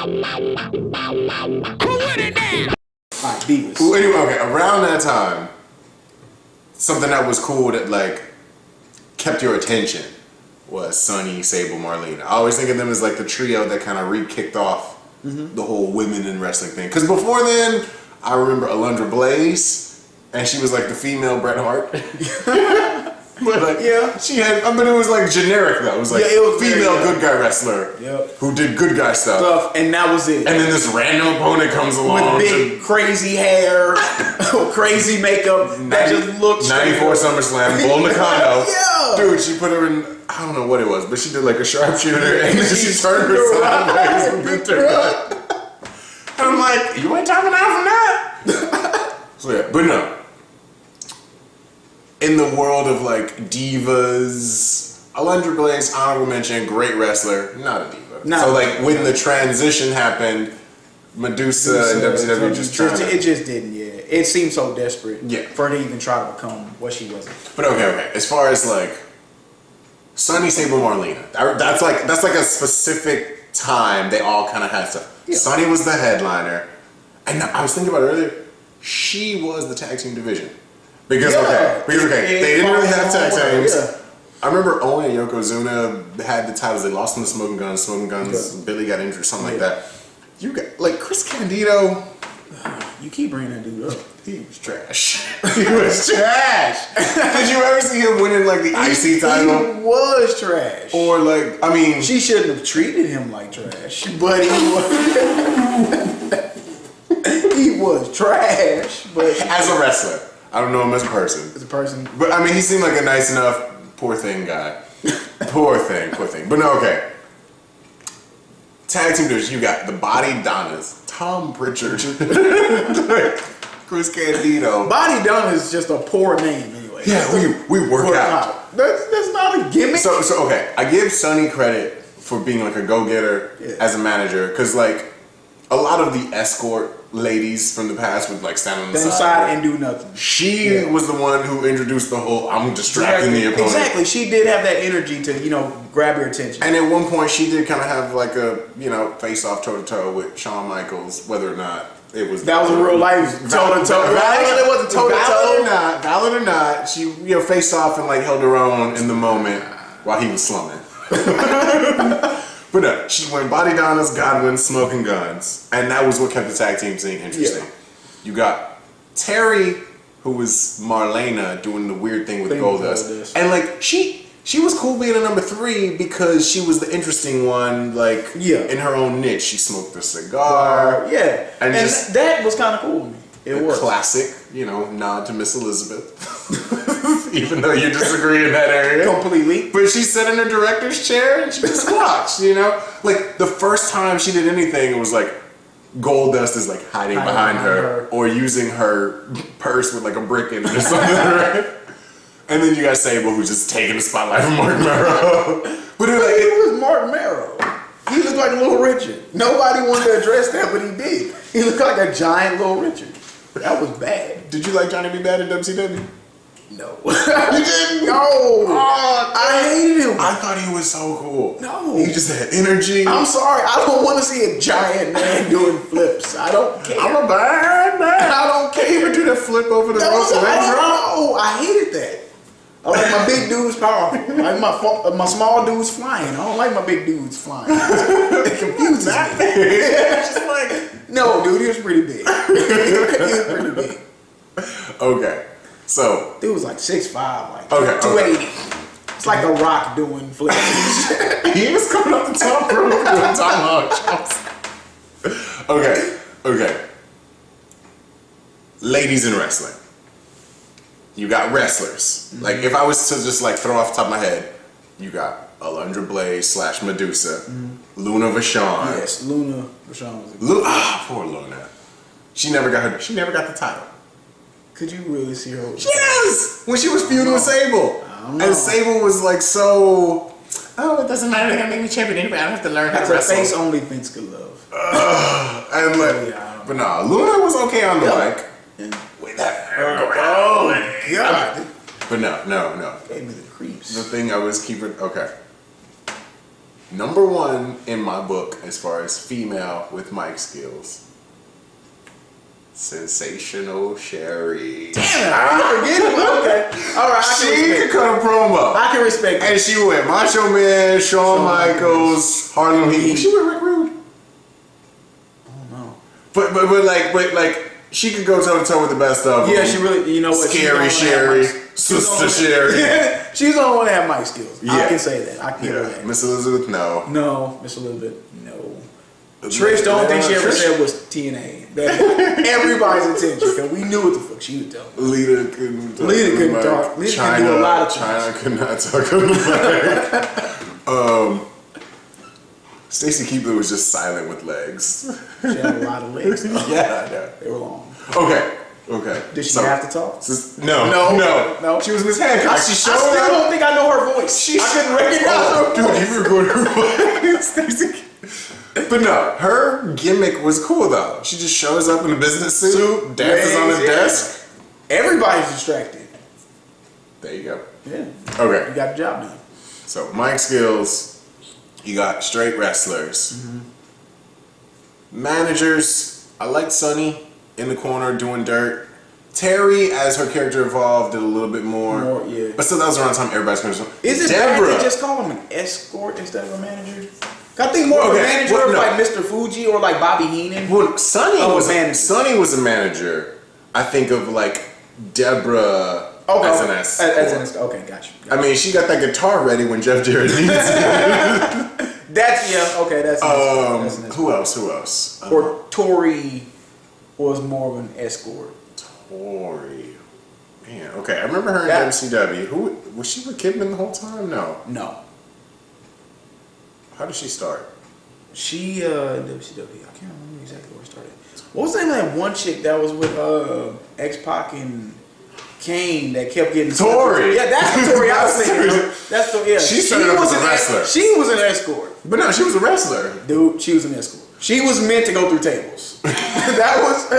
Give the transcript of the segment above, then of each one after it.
Alright, Divas. Well, anyway, okay, around that time, something that was cool that like kept your attention was Sunny, Sable, Marlena. I always think of them as like the trio that kind of re-kicked off the whole women in wrestling thing. Because before then, I remember Alundra Blaze, and she was like the female Bret Hart. But like, yeah, she had. I mean, it was like generic though. It was like it was female good guy wrestler who did good guy stuff, and that was it. And then this random opponent comes along with big crazy hair, crazy makeup that just looks 94 SummerSlam, Bull Nakano. Dude, she put her in. I don't know what it was, but she did like a sharpshooter, and then she turned her sideways and bent her gut. And I'm like, you ain't talking out from that. So yeah, but no. In the world of like divas, Alundra Blaze, honorable mention, great wrestler, not a diva. So like when the transition happened, Medusa and WCW just trying to... It just didn't, It seemed so desperate for her to even try to become what she wasn't. But okay. As far as like Sunny, Sable, Marlena, that's like a specific time they all kind of had stuff. Yeah. Sunny was the headliner, and I was thinking about it earlier. She was the tag team division. Because they didn't really have tag teams. Yeah. I remember Owen and Yokozuna had the titles. They lost them to Smoking Guns. Billy got injured, something like that. You got like Chris Candido. You keep bringing that dude up. He was trash. He was trash. Did you ever see him winning like the IC title? He was trash. Or like, I mean, she shouldn't have treated him like trash, but he was. He was trash. But as a wrestler. I don't know him as a person. As a person. But I mean, he seemed like a nice enough, poor thing guy. Poor thing. But no, okay. Tag team division, you got the Body Donnas, Tom Pritchard, Chris Candido. Body Donna is just a poor name anyway. Yeah, we work out. That's not a gimmick. So okay, I give Sunny credit for being like a go-getter as a manager, because like a lot of the escort ladies from the past would like stand on the side and do nothing. She was the one who introduced the whole I'm distracting the opponent. Exactly. She did have that energy to, grab your attention. And at one point she did kind of have like a, face off toe to toe with Shawn Michaels, whether or not it was that was a real life toe to toe. Actually, it wasn't toe to toe. Valid or not, she faced off and like held her own in the moment while he was slumming. But no, she went Body Donnas, Godwin, Smoking Guns, and that was what kept the tag team scene interesting. Yeah. You got Terry, who was Marlena, doing the weird thing with Goldust, and like she was cool being a number 3 because she was the interesting one, like in her own niche. She smoked a cigar, and that was kind of cool to me. It was classic, nod to Miss Elizabeth, even though you disagree in that area completely. But she sat in her director's chair and she just watched. Like the first time she did anything, it was like Goldust is like hiding behind her or using her purse with like a brick in it or something, right? And then you got Sable, who's just taking the spotlight from Mark Merrow. But it was Mark Merrow. He looked like Little Richard. Nobody wanted to address that, but he did. He looked like a giant Little Richard. That was bad. Did you like Johnny B. Bad in WCW? No. You didn't? No. Oh, I hated him. I thought he was so cool. No. He just had energy. I'm sorry. I don't want to see a giant man doing flips. I don't care. I'm a bad man. I don't care. Can you ever do that flip over the ropes and then drop? No, I hated that. I like my big dudes powerful. I like my small dudes flying. I don't like my big dudes flying. It confuses me. It's just like, no, dude, he was pretty big. He was pretty big. Okay, so dude was like 6'5", like 280. It's like a Rock doing flips. He was coming up the top rope doing tomahawk chops. Okay. Ladies in wrestling. You got wrestlers. Like if I was to just like throw off the top of my head, you got Alundra Blaze / Medusa, Luna Vachon. Yes, Luna Vachon was a poor Luna. She never got the title. Could you really see her? Yes! When she was feuding with Sable. And Sable was like so, it doesn't matter, they're gonna make me champion anyway, I don't have to learn how to wrestle. Face only Vince could love. And like, but nah, Luna was okay on the mic. With that. Oh my God. But no. Gave me the creeps. The thing I was keeping, Number one in my book as far as female with mic skills. Sensational Sherry. Damn it, I forget it. Okay. Alright, She could cut a promo. I can respect And it. she went Macho Man, Shawn Michaels, Harlem Heat. She went Rick Rude. Oh no. But like she could go toe to toe with the best of them. Yeah, she really, you know what? Scary Sherry, Sister Sherry. She's the only one that have mic skills. I Yeah. can say that. I can give her that. Miss Elizabeth, no. No, Miss Elizabeth, no. Trish, the only thing she ever said was TNA. That everybody's attention, because we knew what the fuck she was telling. Lita couldn't talk. Lita couldn't talk. Lita could do a lot of things. China could not talk on the mic. Stacey Keebler was just silent with legs. She had a lot of legs. Yeah, I know. They were long. Okay. Did she have to talk? No. She was Miss Hancock. She showed I still up. don't think I know her voice. I couldn't recognize her Dude, voice. you recorded her voice. Stacey. But no, her gimmick was cool though. She just shows up in a business suit, dances on the desk. Everybody's distracted. There you go. Yeah. Okay. You got the job done. So mic skills, you got straight wrestlers. Managers, I liked Sunny in the corner doing dirt. Terry, as her character evolved, did a little bit more. Yeah. But still, that was around the time everybody's going to. Is it bad to just call him an escort instead of a manager? I think more of a manager like Mr. Fuji or like Bobby Heenan. Well, Sunny was a manager. Sunny was a manager. I think of like Deborah as an escort. Okay, gotcha. I mean, she got that guitar ready when Jeff Jarrett needs it. That's Who else? Or Tori was more of an escort. Tori. Man, okay. I remember her in WCW. Who was she with Kidman the whole time? No. How did she start? She WCW. I can't remember exactly where it started. What was the name of that one chick that was with X-Pac and Kane that kept getting Tori. Yeah, that's the Tori I was thinking. That's the She started off as a wrestler. She was an escort. But no, she was a wrestler. Dude, she was an escort. She was meant to go through tables. That was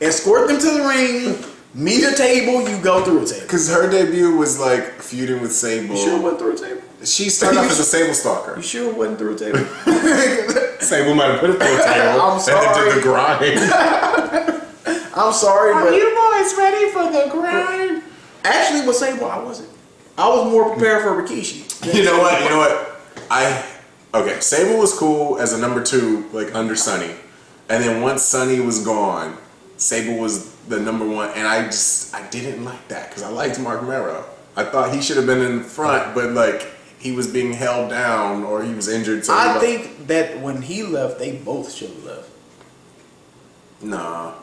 escort them to the ring, meet a table, you go through a table. Because her debut was like feuding with Sable. You sure went through a table? She started off as a Sable stalker. You sure wasn't through a table? Sable might have put it through a table. I'm sorry. And then did the grind. I'm sorry, but you boys ready for the grind? Actually, with Sable, I wasn't. I was more prepared for Rikishi. You know what? Sable was cool as a number 2, like under Sunny. And then once Sunny was gone, Sable was the number 1. And I didn't like that because I liked Mark Mero. I thought he should have been in the front, but like he was being held down or he was injured. So I think that when he left, they both should have left. Nah.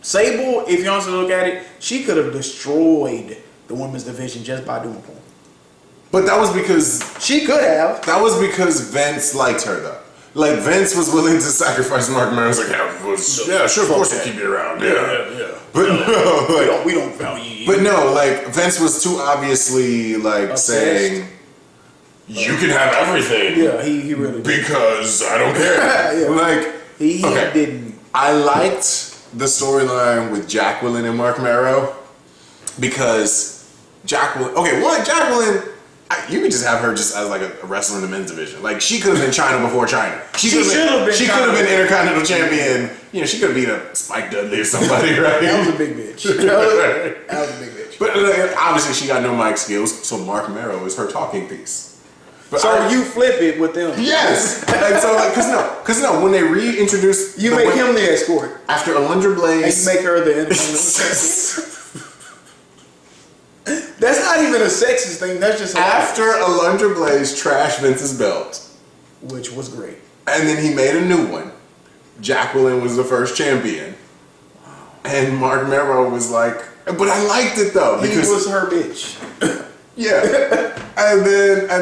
Sable, if you honestly look at it, she could have destroyed the women's division just by doing porn. But that was because She could have. That was because Vince liked her though. Like Vince was willing to sacrifice Mark Mero. He was like, yeah, sure, of course we'll keep you around. Yeah. But no, like, we don't value you. but no, like Vince was too obviously like saying, you can have everything. Yeah, he really did. Because I don't care. Yeah. Like He didn't. I liked the storyline with Jacqueline and Mark Mero because Jacqueline. You could just have her just as like a wrestler in the men's division. Like she could have been China before China. She could have been Intercontinental Champion. You know, she could have beat up Spike Dudley or somebody, right? That was a big bitch. That was a big bitch. But obviously she got no mic skills, so Mark Mero is her talking piece. But So you flip it with them. Yes. And so like, cause no, when they reintroduced You make him the escort. after Alundra Blaze, And you make her the independent. That's not even a sexist thing. That's just after Alundra Blaze trashed Vince's belt, which was great. and then he made a new one. Jacqueline was the first champion, and Mark Mero was like, but I liked it though He because was her bitch. yeah, and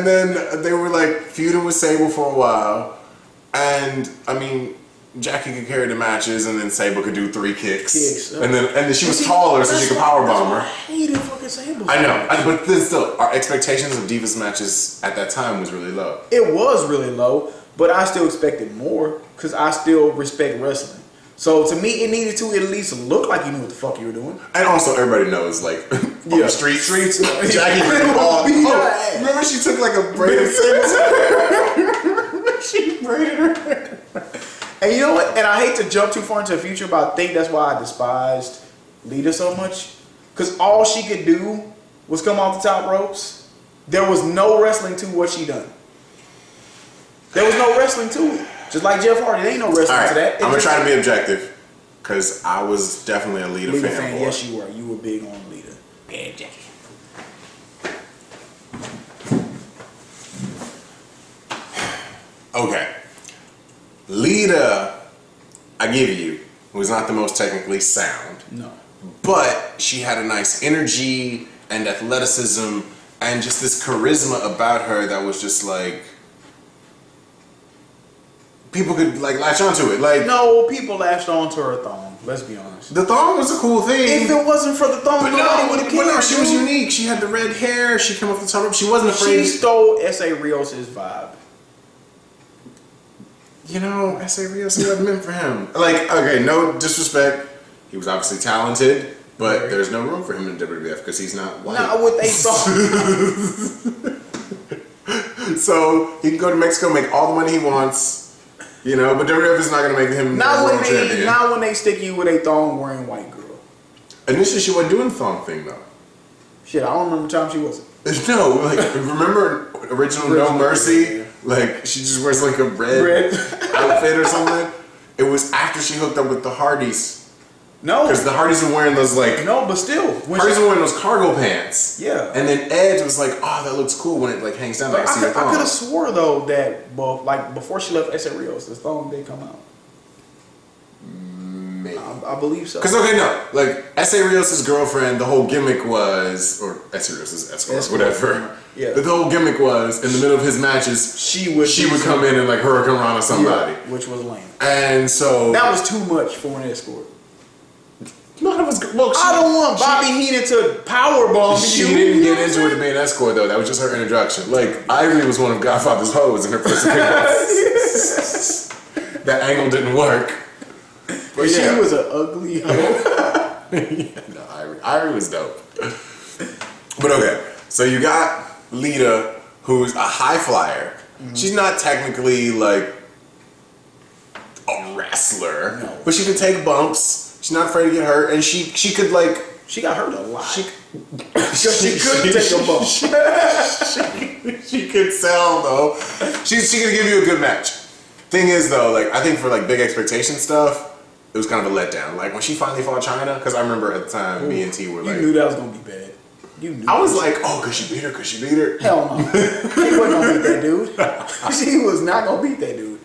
then they were like feuding with Sable for a while, and I mean. Jackie could carry the matches, and then Sable could do 3 kicks. And then she was taller, so she could powerbomb her. I hated fucking Sable. I know, but then still, our expectations of Divas matches at that time was really low. It was really low, but I still expected more because I still respect wrestling. So to me, it needed to at least look like you knew what the fuck you were doing. And also, everybody knows, like, on the streets, Jackie Remember remember she took like a braid of Sable's hair? braided her hair. And you know what? And I hate to jump too far into the future, but I think that's why I despised Lita so much. Because all she could do was come off the top ropes. There was no wrestling to what she done. There was no wrestling to it. Just like Jeff Hardy, there ain't no wrestling to that. I'm going to try to be objective. Because I was definitely a Lita fan. Yes, you were. You were big on Lita. Yeah, Jackie. Okay. Lita, I give you, was not the most technically sound. No. But she had a nice energy and athleticism and just this charisma about her that was just like, people could like latch onto it. Like, no, people latched onto her thong. Let's be honest. The thong was a cool thing. If it wasn't for the thong, nobody would have cared. No, she was unique. She had the red hair. She came off the top rope. She wasn't afraid. She stole S.A. Rios' vibe. You know, S.A. Rios wasn't meant for him. Like, okay, no disrespect. He was obviously talented, but there's no room for him in WWF because he's not white. Not what they thought. So he can go to Mexico, make all the money he wants, you know. But WWF is not going to make him world champion. Not when they stick you with a thong wearing white girl. Initially, she wasn't doing the thong thing though. Shit, I don't remember the time she wasn't. No, like remember original No Mercy? Yeah. Like she just wears like a red outfit or something. It was after she hooked up with the Hardys. No, because the Hardys were wearing those like but still, Hardys were wearing those cargo pants. Yeah, and then Edge was like, "Oh, that looks cool when it like hangs down." Like, I could have swore though that before she left S.A. Rios, the thong did come out. Maybe. I believe so. Because like S.A. Rios' girlfriend, the whole gimmick was, or S.A. Rios' escort, whatever. Yeah. The whole gimmick was in the middle of his matches, she would come in and like Hurricane Rana somebody, which was lame. And so that was too much for an escort. No, that was good. Well, I don't want Bobby Heenan to powerbomb you. She didn't get into it to be an escort though. That was just her introduction. Like Ivory was one of Godfather's hoes in her first appearance. That angle didn't work. But she was an ugly hoe. No, Ivory was dope. But okay, so you got Lita, who's a high flyer. Mm-hmm. She's not technically like a wrestler, but she could take bumps. She's not afraid to get hurt, and she could like. She got hurt a lot. She could take a bump. She could sell though. She could give you a good match. Thing is though, like I think for like big expectation stuff, it was kind of a letdown. Like when she finally fought China, because I remember at the time me and T were like, you knew that was gonna be bad. You knew. I was like, oh, could she beat her? Could she beat her? Hell no. She wasn't gonna beat that dude. She was not gonna beat that dude.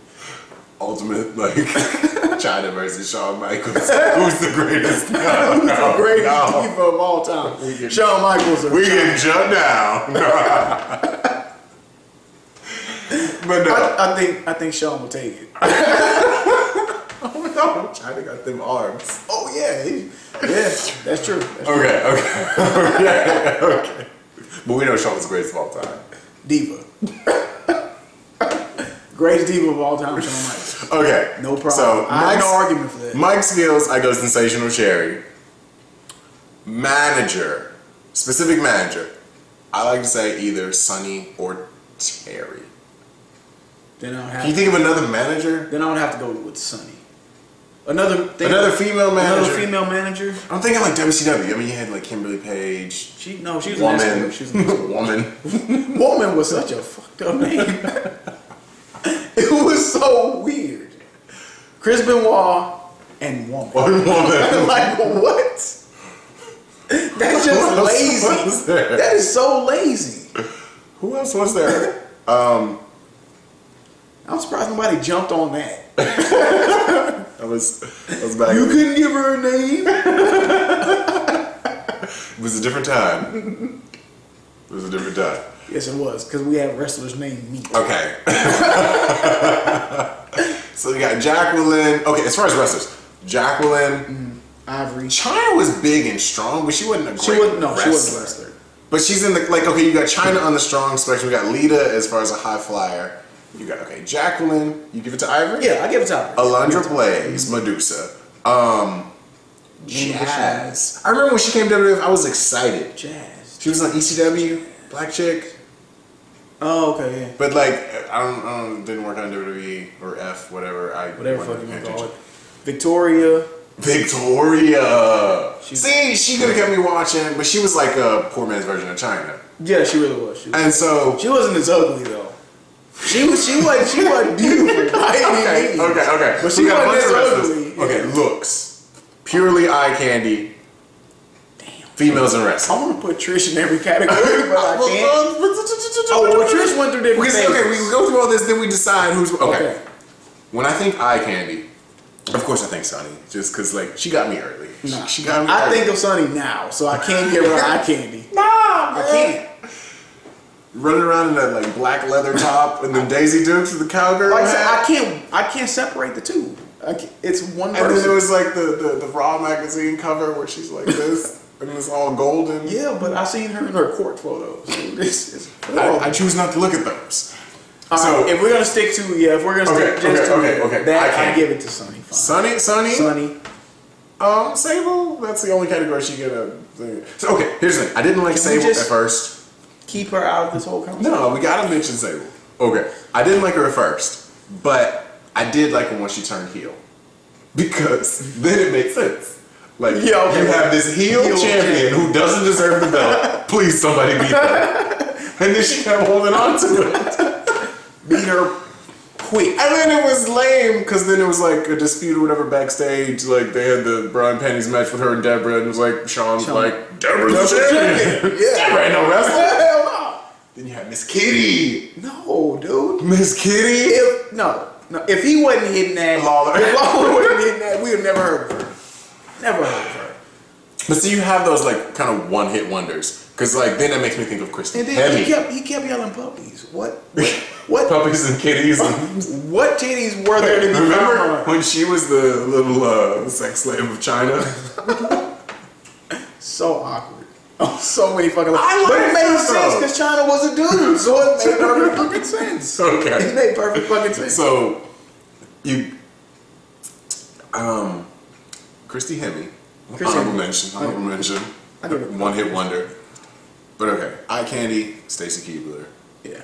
Ultimate like China versus Shawn Michaels. Who's the greatest? No, Who's the greatest diva of all time? Shawn Michaels. We can jump down. But no, I think Shawn will take it. Oh no, China got them arms. Oh yeah, that's true. Okay. But we know Shawn's the greatest of all time. Diva. Greatest diva of all time, Shawn Michaels. Okay. No problem. So I have no argument for that. Mike skills, I go Sensational Sherry. Manager. Specific manager. I like to say either Sunny or Terry. Then I have Can you think of another manager? Then I would have to go with Sunny. Another female manager. Another female manager. I'm thinking like WCW. I mean, you had like Kimberly Page. She was an escort. She was an escort. Woman. Woman was such a fucked up name. It was so weird. Chris Benoit and Woman. Like what? That's just lazy. That is so lazy. Who else was there? I'm surprised nobody jumped on that. That was back. You couldn't give her a name. It was a different time. Yes, it was, because we have wrestlers named me. Okay. So we got Jacqueline. Okay, as far as wrestlers, Jacqueline, Ivory. China was big and strong, but she wasn't a great wrestler. She wasn't a wrestler. But she's in the okay. You got China on the strong spectrum. You got Lita as far as a high flyer. You got Jacqueline. You give it to Ivory. Yeah, I give it to Ivory. Alundra Blaze, Medusa. Jazz. I remember when she came to WWF, I was excited. Jazz. She was on ECW, black chick. Oh, okay, yeah. But like, I don't didn't work on WWE or F, whatever. Whatever fuck you want to call it. Victoria. See, she could have kept me watching, but she was like a poor man's version of China. Yeah, she really was. And so she wasn't as ugly though. She wasn't beautiful by any means. Okay. But she wasn't as ugly. Okay, looks. Purely eye candy. Damn. Females in wrestling. I want to put Trish in every category, but I can't. Well, Trish went through different phases. Okay, we go through all this, then we decide who's... Okay. When I think eye candy, of course I think Sunny, just because, like, she got me early. Nah. She got me I early. think of Sunny now, so I can't give her eye candy. Nah, man. I can't. Running around in that, like, black leather top and then Daisy Dukes with the cowgirl Like I hat. said, I can't separate the two. It's one person. And then there was, like, the Raw magazine cover where she's like this, and it's all golden. Yeah, but I seen her in her court photos. So I choose not to look at those. So if we're gonna stick to Okay. I give it to Sunny. Fine. Sunny. Sable. That's the only category she get a thing. So okay, here's the thing. I didn't like Sable at first. Keep her out of this whole conversation. No, we gotta mention Sable. Okay, I didn't like her at first, but I did like her when she turned heel because then it makes sense. Like you have this heel champion who doesn't deserve the belt. Please, somebody beat her. And then she kept holding on to it. Beat her quick. And then it was lame because then it was like a dispute or whatever backstage. Like they had the bra and panties match with her and Deborah, and it was like Sean's like, Deborah's the champion. Yeah. Deborah ain't no wrestler. Hell no. Then you had Miss Kitty. No, dude. Miss Kitty? If he wasn't hitting that, Lawler. if Lawler wasn't hitting that, we would never heard of her. Never heard of her. But see, you have those like kind of one-hit wonders. Because like then that makes me think of Christy. And then he kept yelling puppies. What? Puppies and kitties. What titties were there to be found? Remember when she was the little sex slave of China? So awkward. Oh, so many fucking. But it it made sense because China was a dude, so it made perfect fucking sense. Okay. It made perfect fucking sense. So you, Christy Hemme, honorable mention, one hit wonder. But okay, eye candy, Stacy Keibler. Yeah.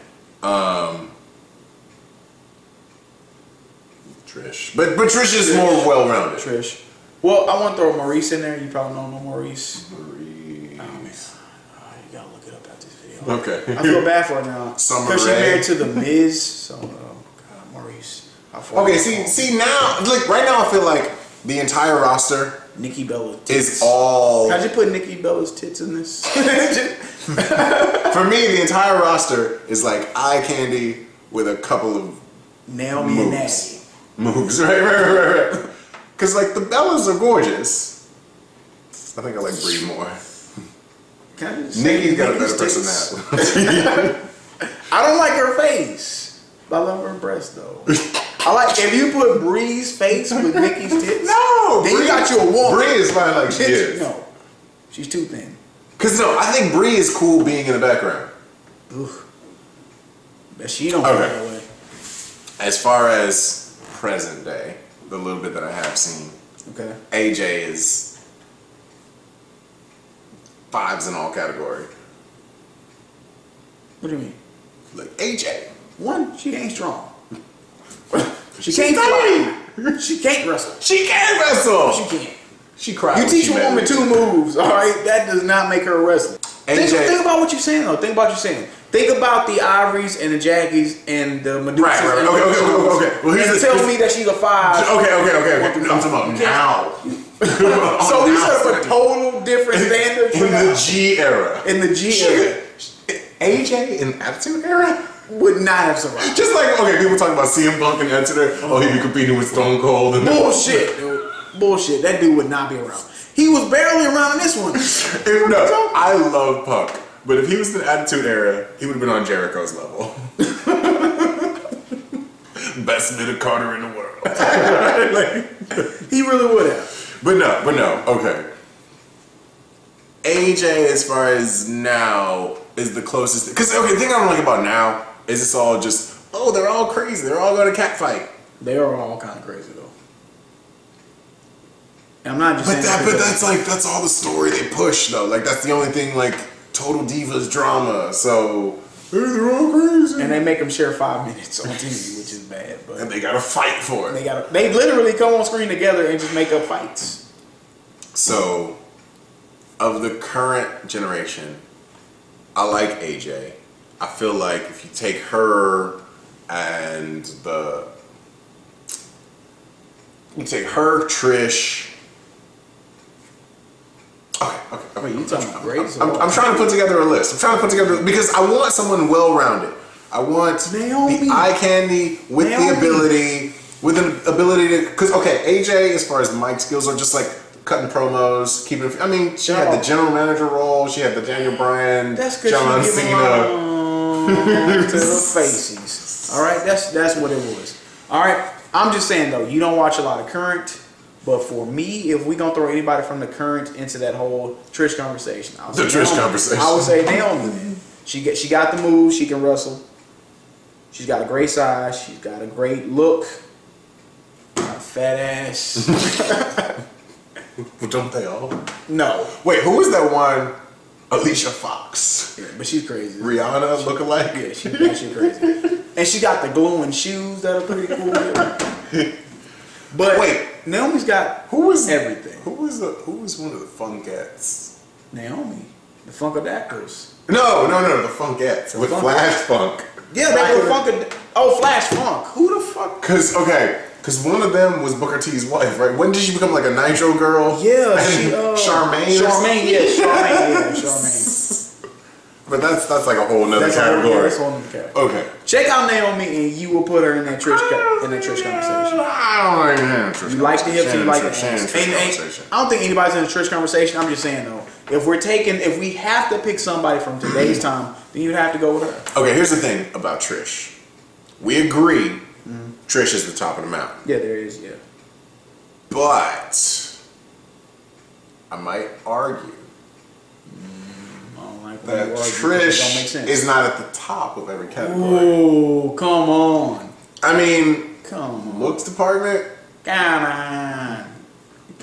Trish, but Trish is more well rounded. Trish. Well, I want to throw Maurice in there. You probably know Maurice. Maurice. Oh, you gotta look it up after this video. Okay. I feel bad for her now. Because she's married to the Miz. So, God, Maurice. Okay, see now, like right now, I feel like the entire roster. Nikki Bella tits. Is all. How'd you put Nikki Bella's tits in this? For me, the entire roster is like eye candy with a couple of Nail me and Natty. Moves, right. Because like the Bellas are gorgeous. I think I like Brie more. Nikki's got a better personality. I don't like her face. But I love her breast though. I like if you put Bree's face with Nikki's tits. No, then you got you a woman. Brie is fine like she is. No, she's too thin. Cause no, I think Brie is cool being in the background. Ugh. But she don't feel that way. As far as present day, the little bit that I have seen, okay, AJ is fives in all category. What do you mean? Like AJ. One, she ain't strong. She can't fly. She can't wrestle. She can wrestle. She can't. She cried. You teach a woman 2 moves, all right? That does not make her a wrestler. Think about what you're saying, though. Think about what you're saying. Think about the Ivories and the Jackies and the Medusas. Right. Okay. Well, and tell me that she's a 5. Okay. I'm talking about now. So we set up a total different standard in the G era. In the G era. AJ in Attitude Era would not have survived. Just like, okay, people talking about CM Punk and Attitude Era. Oh, he'd be competing with Stone Cold. And bullshit, dude. Bullshit. That dude would not be around. He was barely around in this one. No, I love Punk. But if he was in the Attitude Era, he would have been on Jericho's level. Best mid Carter in the world. He really would have. But no, okay. AJ, as far as now, is the closest. Because, okay, the thing I don't like about now is it's all just, oh, they're all crazy. They're all going to catfight. They are all kind of crazy, though. And I'm not just saying but that's all the story they push, though. Like, that's the only thing, like, Total Divas drama. So, They're all crazy. And they make them share 5 minutes on TV, which is bad. But And they gotta fight for it. they literally come on screen together and just make up fights. So, of the current generation, I like AJ. I feel like if you take her and Trish. Okay. Wait, you talking about greats? I'm trying to put together a list. Because I want someone well-rounded. I want Naomi. the eye candy with Naomi. the ability to. Because AJ, as far as mic skills, are just like cutting promos, keeping. I mean, she had the general manager role. She had the Daniel Bryan, That's because John she Cena. to the faces. All right, that's what it was. All right, I'm just saying though, you don't watch a lot of current. But for me, if we gonna throw anybody from the current into that whole Trish conversation, I would say Naomi. Man. She got the moves. She can wrestle. She's got a great size. She's got a great look. Got a fat ass. Well, don't they all? No. Wait, who was that one? Alicia Fox. Yeah, but she's crazy. Rihanna lookalike. Yeah, she's crazy. And she got the glowing shoes that are pretty cool. But wait, Naomi's got everything. Who was one of the Funkettes? Naomi, the Funkadactyls. No, the Funkettes with Flash Funk. Yeah, they were Flash Funk. Who the fuck? Because one of them was Booker T's wife, right? When did she become like a Nitro girl? Yeah, she Charmaine. Charmaine. But that's like a whole nother category. That's a whole nother category. Okay. Check out Naomi and you will put her in that Trish conversation. I don't like that Trish. You like the hips and you like the ass. Conversation. I don't think anybody's in a Trish conversation. I'm just saying though, if we have to pick somebody from today's time, then you'd have to go with her. Okay, here's the thing about Trish. We agree Trish is the top of the mountain. Yeah, there is, yeah. But I might argue that Trish is not at the top of every category. Oh, come on. I mean, come on. Looks department? Come on.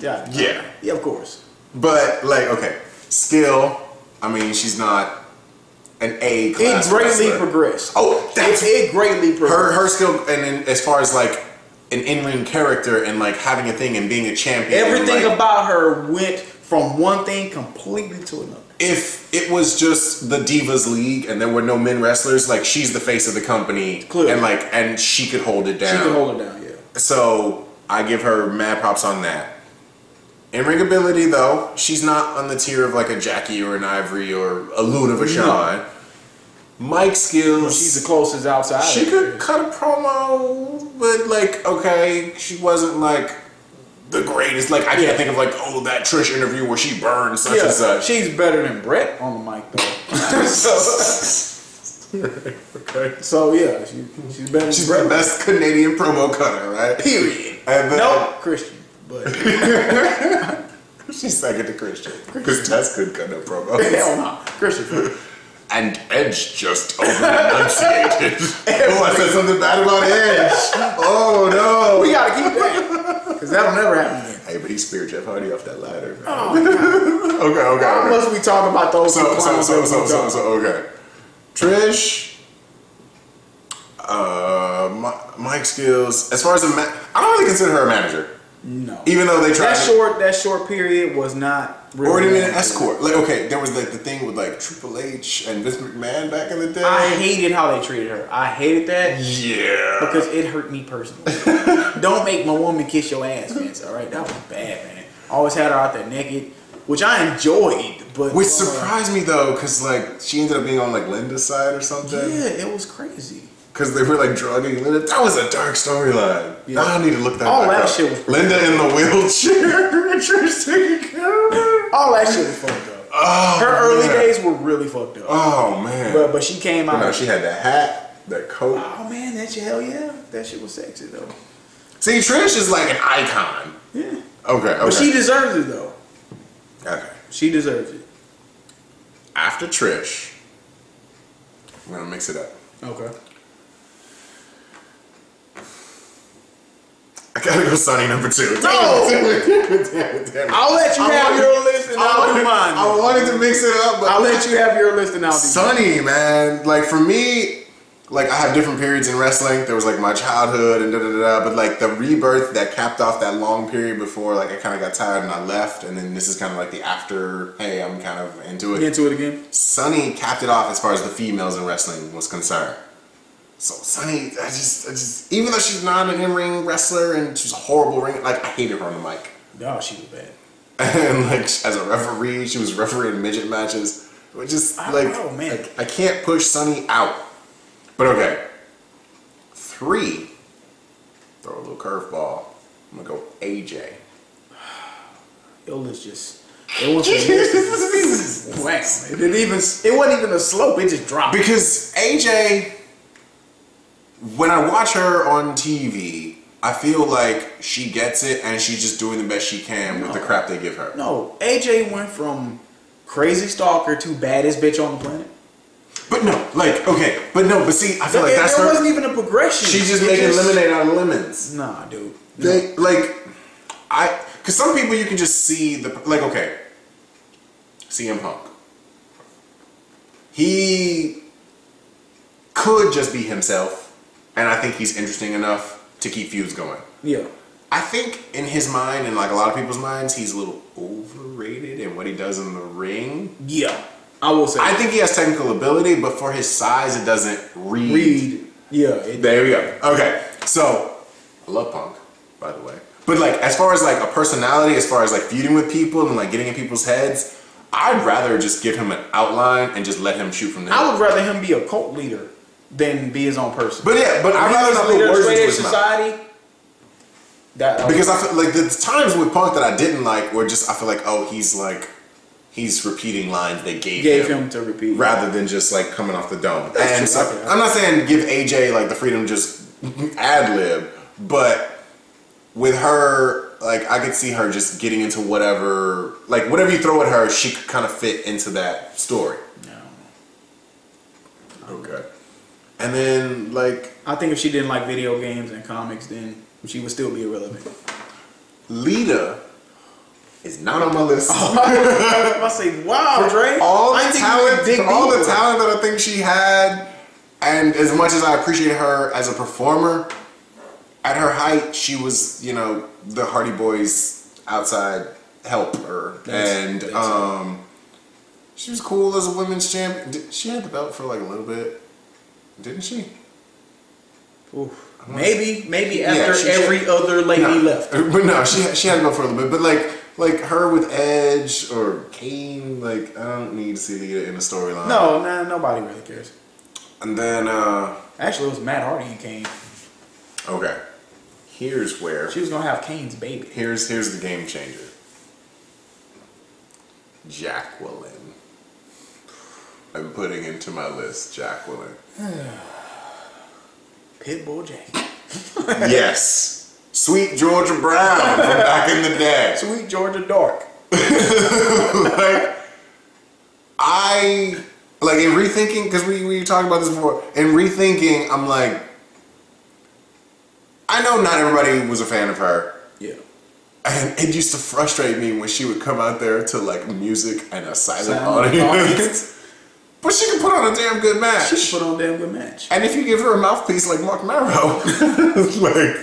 Yeah, of course. But, skill, I mean, she's not an A class. It greatly progressed. Oh, it greatly progressed. Her skill, and then as far as, an in-ring character and, having a thing and being a champion. Everything about her went from one thing completely to another. If it was just the Divas League and there were no men wrestlers, she's the face of the company. Clearly. And she could hold it down. She could hold it down, yeah. So I give her mad props on that. In-ring ability, though, she's not on the tier of a Jackie or an Ivory or a Luna Vachon. Mic skills. She's the closest outside. She could cut a promo, but she wasn't the greatest. I can't think of that Trish interview where she burned such and such. She's better than Brett on the mic though. Okay. So yeah, she's better. She's the best Canadian promo cutter, right? Period. And then, nope, Christian, but she's second to Christian because Tess couldn't cut no promo. Hell no, Christian. And Edge just over-enunciated. Oh, I said something bad about Edge. Oh no, we gotta keep that because that'll never happen again. Hey, but he speared Jeff Hardy off that ladder. Oh, okay. Unless we talk about those. So, okay. Trish, mic skills. As far as I don't really consider her a manager. No. Even though they tried. That short period was not. Really or even an escort. There was the thing with Triple H and Vince McMahon back in the day. I hated how they treated her. I hated that. Yeah. Because it hurt me personally. Don't make my woman kiss your ass, Vince. All right, that was bad, man. Always had her out there naked, which I enjoyed, but which surprised me though, because she ended up being on Linda's side or something. Yeah, it was crazy. Because they were drugging Linda. That was a dark storyline. Yeah. I need to look that all back that up. Shit was Linda in the wheelchair. Trish taking care of her. All that shit was fucked up. Oh, her early days were really fucked up. Oh man. But she came out. No, she had that hat, that coat. Oh man, that shit, hell yeah. That shit was sexy though. See, Trish is an icon. Yeah. Okay. But she deserves it though. Okay. She deserves it. After Trish, we're gonna mix it up. Okay. I gotta go Sunny number 2. No! I'll let you have your list and I'll do mine. I wanted to mix it up, but I'll let you have your list and I'll do Sunny, man. Like, for me, like, I have different periods in wrestling. There was, like, my childhood and da-da-da-da. But, like, the rebirth that capped off that long period before, like, I kind of got tired and I left. And then this is kind of like the after, hey, I'm kind of into it. Into it again? Sunny capped it off as far as the females in wrestling was concerned. So Sunny, I just, even though she's not an in-ring wrestler and she's a horrible ring, like, I hated her on the mic. No, she was bad. And, like, as a referee, she was refereeing midget matches. It just, like, I can't push Sunny out. But okay, 3, throw a little curveball. I'm gonna go AJ. Yo, let's just. It wasn't wow. It wasn't even a slope. It just dropped. Because AJ, when I watch her on TV, I feel like she gets it and she's just doing the best she can with the crap they give her. No, AJ went from crazy stalker to baddest bitch on the planet. But no, like, okay, but see, I feel like that's there her. wasn't even a progression. She's just making lemonade out of lemons. Nah, dude. They, like, because some people you can just see like, okay, CM Punk. He could just be himself, and I think he's interesting enough to keep feuds going. Yeah. I think in his mind, and like a lot of people's minds, he's a little overrated in what he does in the ring. Yeah. I will say. I think he has technical ability, but for his size, it doesn't read. Yeah. There we go. Okay, so I love Punk, by the way. But like, as far as like a personality, as far as like feuding with people and like getting in people's heads, I'd rather just give him an outline and just let him shoot from there. I would rather him be a cult leader than be his own person. But yeah, but I'd rather not put words into his society. Mouth. Because I feel like the times with Punk that I didn't like were just, I feel like, oh, he's repeating lines they gave him to repeat, rather than just like coming off the dome. And so I'm not saying give AJ like the freedom to just ad lib, but with her, like, I could see her just getting into whatever you throw at her, she could kind of fit into that story. No. Okay. And then, like, I think if she didn't like video games and comics, then she would still be irrelevant. Lita is not on my list. I say, wow, Dre. All the talent that I think she had, and as much as I appreciate her as a performer, at her height, she was, you know, the Hardy Boys outside helper. She was cool as a women's champion. She had the belt for like a little bit, didn't she? Oof. Maybe after every other lady left. But no, she had the belt for a little bit. But like her with Edge or Kane, like, I don't need to see Lita in the storyline. No, nobody really cares. And then actually, it was Matt Hardy and Kane. Okay. Here's where she was gonna have Kane's baby. Here's the game changer. Jacqueline. I'm putting into my list Jacqueline. Pitbull Jackie. Yes. Sweet Georgia Brown from back in the day. Sweet Georgia Dark. Like in rethinking, because we talked about this before. In rethinking, I'm like, I know not everybody was a fan of her. Yeah. And it used to frustrate me when she would come out there to like music and a silent audience. But she could put on a damn good match. She could put on a damn good match. And if you give her a mouthpiece like Mark Marrow, like,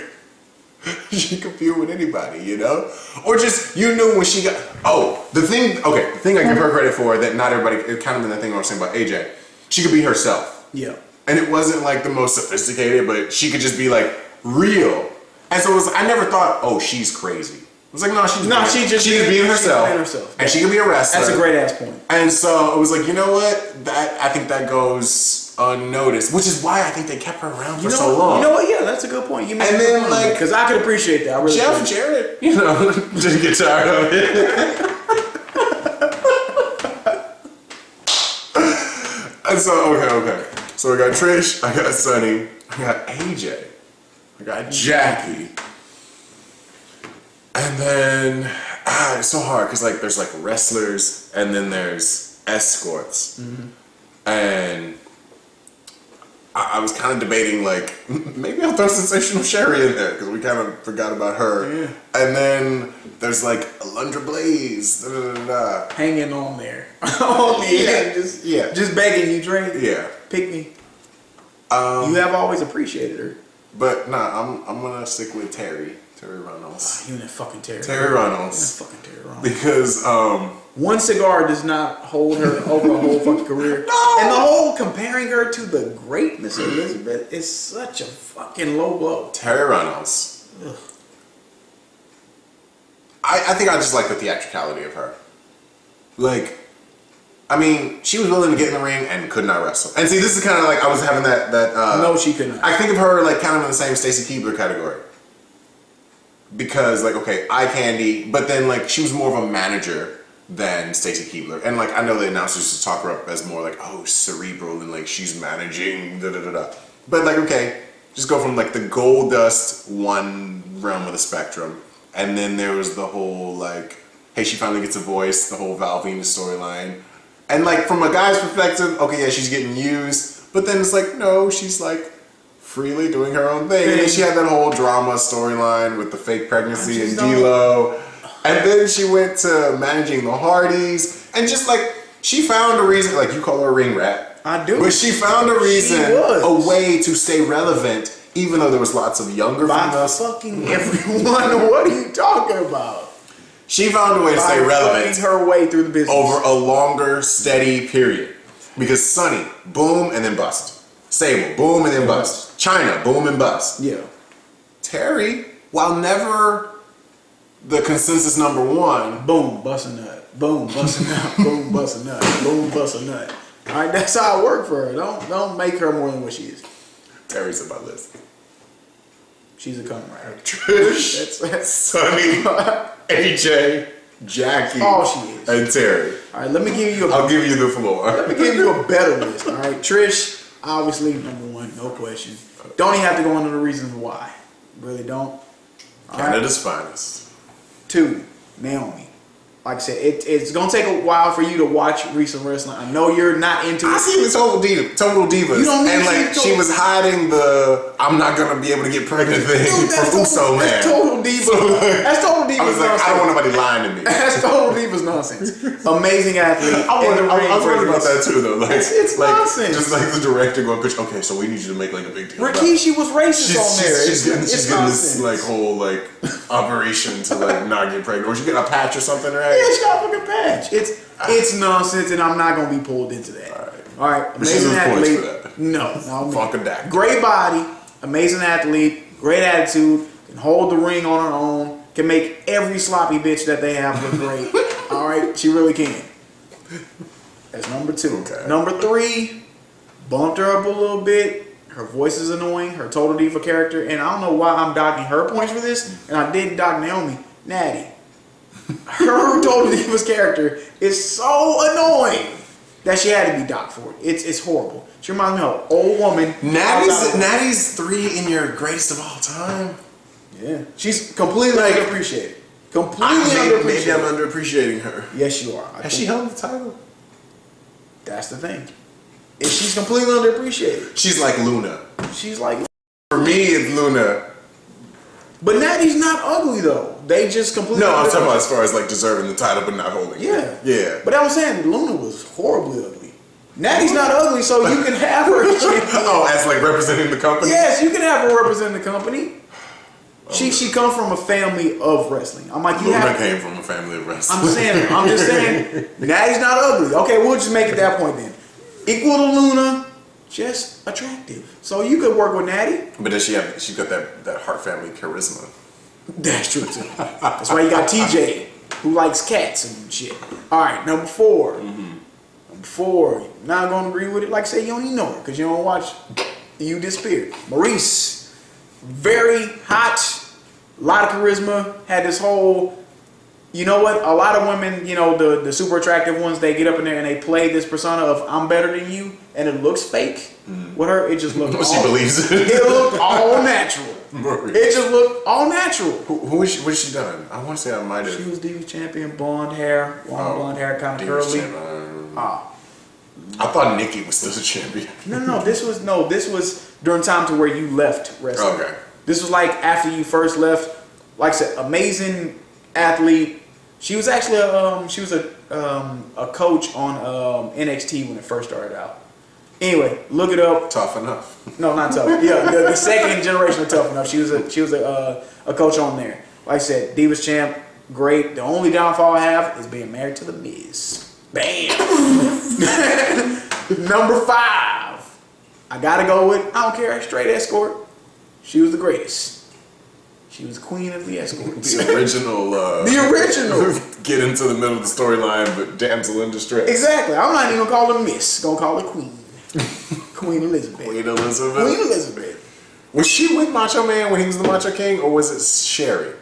she could feud with anybody, you know? Or just, you knew when she got, the thing I give her credit for that not everybody, it kind of been that thing I was saying about AJ, she could be herself. Yeah. And it wasn't like the most sophisticated, but she could just be like real. And so it was, I never thought, she's crazy. It was like, she's being herself. And she can be a wrestler. That's a great ass point. And so it was like, you know what? I think that goes unnoticed, which is why I think they kept her around for so long. You know what? Yeah, that's a good point. And then, like, because I could appreciate that. I really Jeff Jarrett, you know, didn't get tired of it. And so, okay. So I got Trish, I got Sunny, I got AJ, I got Jackie. And then, it's so hard because like there's like wrestlers and then there's escorts. Mm-hmm. And I was kind of debating, like, maybe I'll throw Sensational Sherry in there, because we kind of forgot about her. Yeah. And then there's, like, Alundra Blaze, hanging on there. On the end, just begging you, Drake. Yeah. Pick me. You have always appreciated her. But, nah, I'm going to stick with Terry Runnels. You and that fucking Terry. Terry Runnels. You and that fucking Terry Runnels. Because, one cigar does not hold her over a whole fucking career. No! And the whole comparing her to the great Miss Elizabeth is such a fucking low blow. Terry Runnels. Ugh. I think I just like the theatricality of her. Like, I mean, she was willing to get in the ring and could not wrestle. And see, this is kind of like I was having that no, she could not. I think of her like kind of in the same Stacy Keibler category. Because like, okay, eye candy, but then like she was more of a manager than Stacy Keibler. And like I know the announcers used to talk her up as more like, oh, cerebral and like she's managing da-da-da-da. But like, okay, just go from like the gold dust one realm of the spectrum. And then there was the whole like, hey, she finally gets a voice, the whole Val Venus storyline. And like from a guy's perspective, okay, yeah, she's getting used. But then it's like, no, she's like freely doing her own thing. And then she had that whole drama storyline with the fake pregnancy and D-Lo. And then she went to managing the Hardys. And just like, she found a reason, like you call her a ring rat. I do. But she found a reason, a way to stay relevant, even though there was lots of younger females. Fucking everyone, what are you talking about? She found a way to stay relevant her way through the business over a longer, steady period. Because Sunny, boom and then bust. Sable, boom and then bust. China, boom and bust. Yeah. Terry, while never the consensus number one, boom, bust a nut. Boom, bust a nut. Boom, bust a nut. Boom, bust a nut. All right, that's how it worked for her. Don't make her more than what she is. Terry's on my list. She's a cum rag. Trish, that's Sunny, AJ, Jackie, she is. And Terry. All right, let me give you I'll give you the floor. Let me give you a better list. All right, Trish, obviously number one, no question. Don't even have to go into the reasons why. Really don't. Canada's finest. 2, Naomi. Like I said, it's gonna take a while for you to watch recent wrestling. I know you're not into it. I seen the Total Divas. You don't need and like she was hiding the I'm not gonna be able to get pregnant thing from Uso man. That's Total Divas. That's Total Divas. I was like, nonsense. I don't want nobody lying to me. That's Total Divas nonsense. Amazing athlete. I was worried about that too, though. Like, it's like, nonsense. Just like the director going, bitch, okay, so we need you to make like a big deal. Rikishi was racist on there. She's getting this like whole like operation to like not get pregnant, or she get a patch or something, right? Yeah, she got a fucking patch. It's nonsense, and I'm not gonna be pulled into that. All right. Amazing athlete. No, Funkadactyl. Great body, amazing athlete, great attitude, can hold the ring on her own, can make every sloppy bitch that they have look great. All right, she really can. That's number 2. Okay. Number 3, bumped her up a little bit. Her voice is annoying. Her Total Diva character, and I don't know why I'm docking her points for this, and I did dock Naomi. Natty. Her Total Divas character is so annoying that she had to be docked for it. It's horrible. She reminds me of an old woman. Natty's 3 in your greatest of all time. Yeah, she's completely underappreciated. Underappreciated. Maybe I'm underappreciating her. Yes, you are. Has she held the title? That's the thing. She's completely underappreciated. She's like Luna. She's like. For me, it's Luna. But Natty's not ugly though. They just completely. No, I'm talking about as far as like deserving the title but not holding it. Yeah. But I was saying Luna was horribly ugly. Natty's not ugly, so you can have her. Oh, as like representing the company? Yes, you can have her represent the company. She comes from a family of wrestling. I'm like, Luna came from a family of wrestling. I'm just saying, Natty's not ugly. Okay, we'll just make it that point then. Equal to Luna, just attractive. So you could work with Natty. But does she's got that Hart family charisma. That's true too. That's why you got TJ, who likes cats and shit. All right, number 4. Number 4, you're not gonna agree with it. Like I say, you don't even know her because you don't watch. You disappeared. Maurice, very hot, a lot of charisma. Had this whole. You know what? A lot of women, you know, the super attractive ones, they get up in there and they play this persona of I'm better than you, and it looks fake. With her, it just looked. She believes it. It looked all natural. It just looked all natural. What has she done? I want to say I might have. She was Divas champion, blonde hair, long blonde hair, kind of curly. I thought Nikki was still the champion. No. This was during time to where you left wrestling. Okay. This was like after you first left. Like I said, amazing athlete. She was actually a coach on NXT when it first started out. Anyway, look it up. Tough Enough. No, not Tough. Yeah, the second generation of Tough Enough. She was a coach on there. Like I said, Divas champ, great. The only downfall I have is being married to the Miz. Bam. Number 5. I gotta go with, I don't care, straight escort. She was the greatest. She was the queen of the escorts. The original. The original. Get into the middle of the storyline, but damsel in distress. Exactly. I'm not even gonna call her Miss. Gonna call her Queen. Queen Elizabeth. Queen Elizabeth. Queen Elizabeth. Was she with Macho Man when he was the Macho King, or was it Sherry?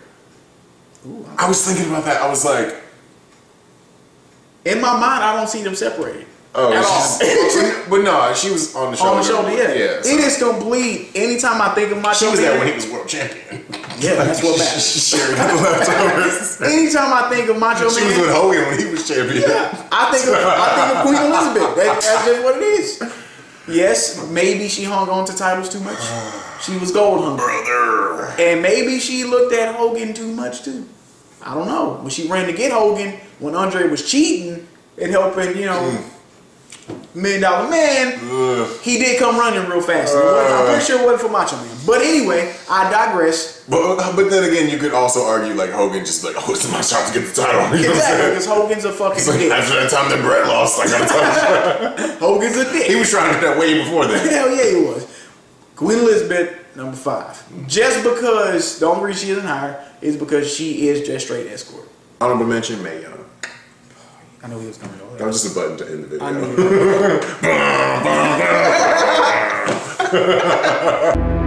Ooh, I was thinking about that. I was like, in my mind, I don't see them separated. oh, at all. But no, she was on the shoulder. On the shoulder, yeah. So It is complete. Anytime I think of Macho she was Man, there when he was world champion. yeah, that's what matters. Sherry got the leftovers. Anytime I think of Macho She Man, was with Hogan when he was champion. yeah, I think of Queen Elizabeth. That's just what it is. Yes, maybe she hung on to titles too much. She was gold hungry. Brother. And maybe she looked at Hogan too much too. I don't know. When she ran to get Hogan, when Andre was cheating and helping, $1 Million Man, he did come running real fast. I'm pretty sure it wasn't for Macho Man. But anyway, I digress. But then again, you could also argue like Hogan just like, oh, it's my shot to get the title. You know Exactly, because Hogan's a fucking dick. After that time that Brett lost, I gotta tell you. Hogan's a dick. He was trying to do that way before that. Hell yeah, he was. Queen Elizabeth, number 5. Just because, the only reason she isn't higher is because she is just straight escort. Honorable mention, Mae Young. I know he was coming over. That was just a button to end the video. I knew he was.